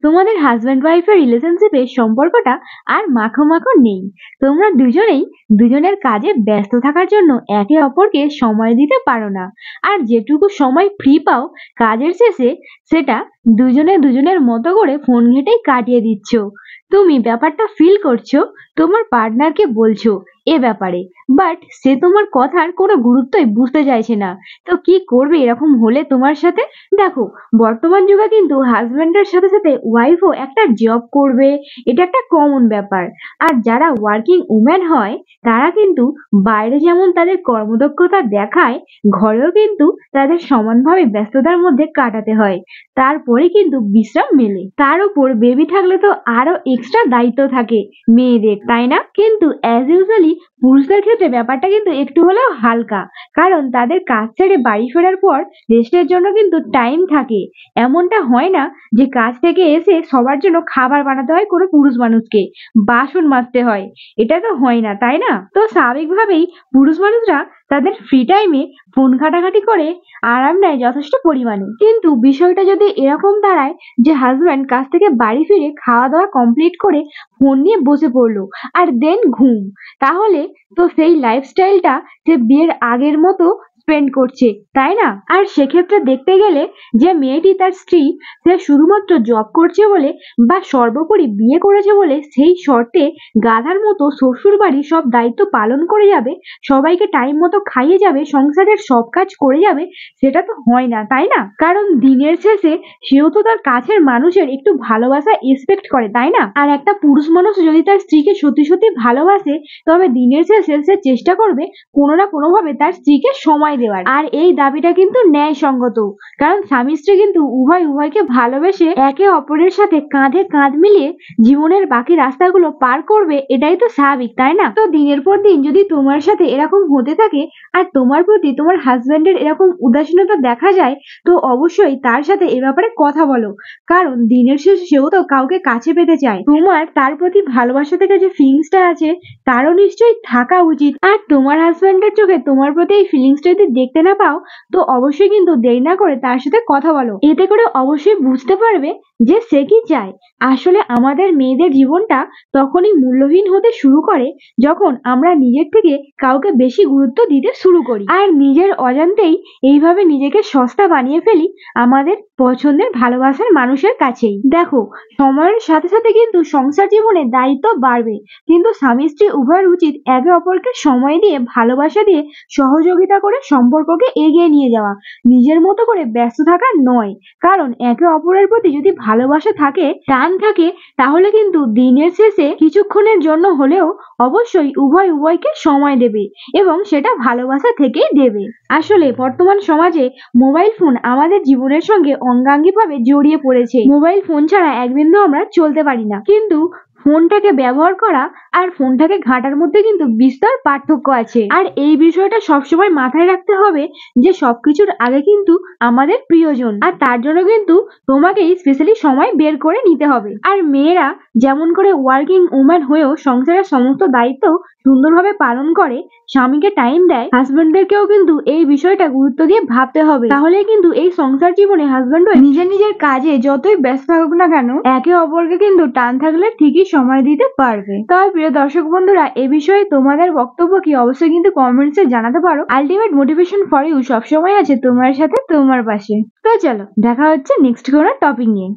তোমাদের হাজব্যান্ড ওয়াইফের রিলেশনশিপের সম্পর্কটা আর মাখো মাখো নেই। তোমরা দুজনেই দুজনের কাজে ব্যস্ত থাকার জন্য একে অপরকে সময় দিতে পারো না। আর যেটুকু সময় ফ্রি পাও কাজের শেষে, সেটা দুজনে দুজনের মতো করে ফোন ঘেঁটেই কাটিয়ে দিচ্ছ। তুমি ব্যাপারটা ফিল করছো, তোমার পার্টনারকে বলছো এ ব্যাপারে, বাট সে তোমার কথার কোনো গুরুত্বই বুঝতে চাইছে না। তো কি করবে এরকম হলে তোমার সাথে? দেখো, বর্তমান যুগে কিন্তু হাজবেন্ডের সাথে সাথে ওয়াইফও একটা জব করবে, এটা একটা কমন ব্যাপার। আর যারা ওয়ার্কিং উম্যান হয় তারা কিন্তু বাইরে যেমন তাদের কর্মদক্ষতা দেখায়, ঘরেও কিন্তু তাদের সমানভাবে ব্যস্ততার মধ্যে কাটাতে হয়। তারপরে কিন্তু বিশ্রাম মেলে। তার উপর বেবি থাকলে তো আরো এক্সট্রা দায়িত্ব থাকে মেয়েদের, তাই না? কিন্তু অ্যাজ ইউজুয়ালি পুরুষদের ক্ষেত্রে ব্যাপারটা কিন্তু একটু হলেও হালকা, কারণ তাদের কাজ ছেড়ে বাড়ি ফেরার পর রেস্টের জন্য কিন্তু টাইম থাকে। এমনটা হয় না যে কাজ থেকে এসে সবার জন্য খাবার বানাতে হয় কোনো পুরুষ মানুষকে, বাসন মাজতে হয়, এটা তো হয় না, তাই না? তো স্বাভাবিকভাবেই পুরুষ মানুষরা তাদের ফ্রি টাইমে ফোন ঘাটাঘাটি করে আরাম নেয় যথেষ্ট পরিমাণে। কিন্তু বিষয়টা যদি এরকম দাঁড়ায় যে হাজব্যান্ড কাজ থেকে বাড়ি ফিরে খাওয়া দাওয়া কমপ্লিট করে ফোন নিয়ে বসে পড়লো আর দেন ঘুম, তাহলে তো সেই লাইফস্টাইলটা যে বিয়ের আগের মতো স্পেন্ড করছে, তাই না? আর সেক্ষেত্রে দেখতে গেলে যে মেয়েটি তার স্ত্রী, সে শুধুমাত্র জব করছে বলে বা সর্বোপরি বিয়ে করেছে বলে সেই শর্তে গাধার মতো শ্বশুর বাড়ি সব দায়িত্ব পালন করে যাবে, সবাইকে টাইম মতো খাইয়ে যাবে, সংসারের সব কাজ করে যাবে, সেটা তো হয় না, তাই না? কারণ দিনের শেষে সেও তো তার কাছের মানুষের একটু ভালোবাসা এক্সপেক্ট করে, তাই না? আর একটা পুরুষ মানুষ যদি তার স্ত্রীকে সত্যি সত্যি ভালোবাসে, তবে দিনের শেষে সে চেষ্টা করবে কোনো না কোনো ভাবে তার স্ত্রীকে সময় দেওয়ার। আর এই দাবিটা কিন্তু ন্যায়সঙ্গত, কারণ স্বামী স্ত্রী কিন্তু উভয়কে ভালোবেসে একে অপরের সাথে কাঁধে কাঁধ মিলিয়ে জীবনের বাকি রাস্তাগুলো পার করবে, এটাই তো স্বাভাবিক, তাই না? তো দিনের পর দিন যদি তোমার সাথে এরকম হতে থাকে আর তোমার প্রতি তোমার হাজবেন্ডের এরকম উদাসীনতা দেখা যায়, তো অবশ্যই তার সাথে এ ব্যাপারে কথা বলো, কারণ দিনের শেষে সেও তো কাউকে কাছে পেতে চায়। তোমার তার প্রতি ভালোবাসা থেকে যে ফিলিংসটা আছে তারও নিশ্চয়ই থাকা উচিত। আর তোমার হাজবেন্ডের চোখে তোমার প্রতি এই ফিলিংসটা যদি দেখতে না পাও, তো অবশ্যই কিন্তু দেরি না করে তার সাথে কথা বলো। এতে করে অবশ্যই বুঝতে পারবে যে সে কি চায়। আসলে আমাদের মেয়েদের জীবনটা তখনই মূল্যহীন হতে শুরু করে যখন আমরা নিজের থেকে কাউকে বেশি গুরুত্ব দিতে শুরু করি, আর নিজের অজান্তেই এইভাবে নিজেকে সস্তা বানিয়ে ফেলি আমাদের পছন্দের ভালোবাসার মানুষের কাছেই। দেখো, সময়ের সাথে সাথে কিন্তু সংসার জীবনে দায়িত্ব বাড়বে, কিন্তু স্বামী স্ত্রী উভয়ের উচিত একে অপরকে সময় দিয়ে, ভালোবাসা দিয়ে, সহযোগিতা করে সম্পর্ককে এগিয়ে নিয়ে যাওয়া, নিজের মতো করে ব্যস্ত থাকা নয়। কারণ একে অপরের প্রতি যদি ভালোবাসা থাকে, টান থাকে, তাহলে কিন্তু দিনের শেষে কিছুক্ষণের জন্য হলেও অবশ্যই উভয়কে সময় দেবে, এবং সেটা ভালোবাসা থেকেই দেবে। আসলে বর্তমান সমাজে মোবাইল ফোন আমাদের জীবনের সঙ্গে অঙ্গাঙ্গিভাবে জড়িয়ে পড়েছে। মোবাইল ফোন ছাড়া এক বিন্দু আমরা চলতে পারি না, কিন্তু ফোনটাকে ব্যবহার করা আর ফোনটাকে ঘাঁটার মধ্যে কিন্তু বিস্তর পার্থক্য আছে। আর এই বিষয়টা সবসময় মাথায় রাখতে হবে যে সবকিছুর আগে কিন্তু আমাদের প্রিয়জন, আর তার জন্য কিন্তু তোমাকেই স্পেশালি সময় বের করে নিতে হবে। আর মেয়েরা যেমন করে ওয়ার্কিং উম্যান হয়েও সংসারের সমস্ত দায়িত্ব সুন্দরভাবে পালন করে, স্বামীকে টাইম দেয়, হাজবেন্ডদেরকেও কিন্তু এই বিষয়টা গুরুত্ব দিয়ে ভাবতে হবে। তাহলে কিন্তু এই সংসার জীবনে হাজবেন্ড নিজের কাজে যতই ব্যস্ত থাকুক না কেন, একে অপরকে কিন্তু টান থাকলে ঠিকই সময় দিতে পারবে। তবে প্রিয় দর্শক বন্ধুরা, এ বিষয়ে তোমাদের বক্তব্য কি অবশ্যই কিন্তু কমেন্টসে জানাতে পারো। আলটিমেট মোটিভেশন ফর ইউ সবসময় আছে তোমার সাথে, তোমার পাশে। তো চলো দেখা হচ্ছে নেক্সট কোনো টপিক নিয়ে।